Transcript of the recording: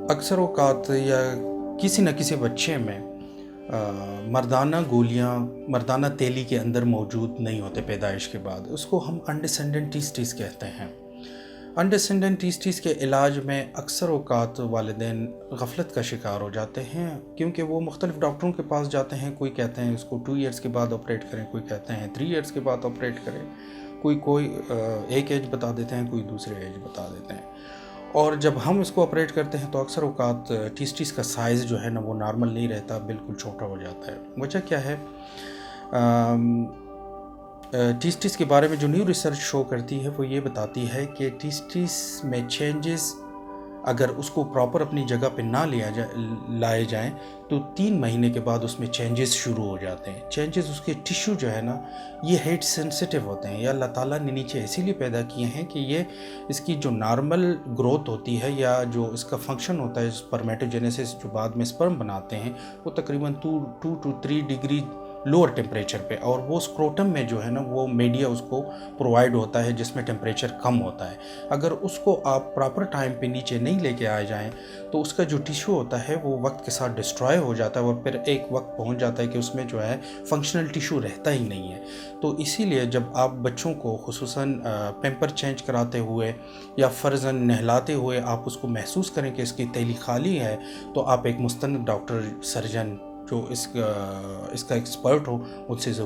اکثر اوقات یا کسی نہ کسی بچے میں مردانہ گولیاں مردانہ تیلی کے اندر موجود نہیں ہوتے پیدائش کے بعد. اس کو ہم انڈسینڈنٹ ٹیسٹس کہتے ہیں. انڈسینڈنٹ ٹیسٹس کے علاج میں اکثر اوقات والدین غفلت کا شکار ہو جاتے ہیں، کیونکہ وہ مختلف ڈاکٹروں کے پاس جاتے ہیں. کوئی کہتے ہیں اس کو 2 ایئرس کے بعد آپریٹ کریں، کوئی کہتے ہیں 3 ایئرس کے بعد آپریٹ کریں، کوئی ایک ایج بتا دیتے ہیں، کوئی دوسرے ایج بتا دیتے ہیں. اور جب ہم اس کو آپریٹ کرتے ہیں تو اکثر اوقات ٹیسٹس کا سائز جو ہے نا وہ نارمل نہیں رہتا، بالکل چھوٹا ہو جاتا ہے. وجہ کیا ہے؟ ٹیسٹس کے بارے میں جو نیو ریسرچ شو کرتی ہے وہ یہ بتاتی ہے کہ ٹیسٹس میں چینجز اگر اس کو پراپر اپنی جگہ پہ نہ لائے جائیں تو 3 مہینے کے بعد اس میں چینجز شروع ہو جاتے ہیں. چینجز اس کے ٹیشو جو ہے نا یہ ہیٹ سینسٹیو ہوتے ہیں، یا اللہ تعالیٰ نے نیچے اسی لیے پیدا کیے ہیں کہ یہ اس کی جو نارمل گروتھ ہوتی ہے یا جو اس کا فنکشن ہوتا ہے سپرمیٹوجینیسس جو بعد میں سپرم بناتے ہیں، وہ تقریباً 2 to 3 ڈگری لوور ٹیمپریچر پہ، اور وہ اسکروٹم میں جو ہے نا وہ میڈیا اس کو پرووائڈ ہوتا ہے جس میں ٹیمپریچر کم ہوتا ہے. اگر اس کو آپ پراپر ٹائم پہ نیچے نہیں لے کے آ جائیں تو اس کا جو ٹیشو ہوتا ہے وہ وقت کے ساتھ ڈسٹرائے ہو جاتا ہے، اور پھر ایک وقت پہنچ جاتا ہے کہ اس میں جو ہے فنکشنل ٹیشو رہتا ہی نہیں ہے. تو اسی لیے جب آپ بچوں کو خصوصاً پیمپر چینج کراتے ہوئے یا فرضاً نہلاتے ہوئے آپ اس کو محسوس کریں کہ اس کی تیلی خالی ہے، تو آپ ایک مستند ڈاکٹر سرجن جو اس کا ایکسپرٹ ہو، مجھ سے ضرور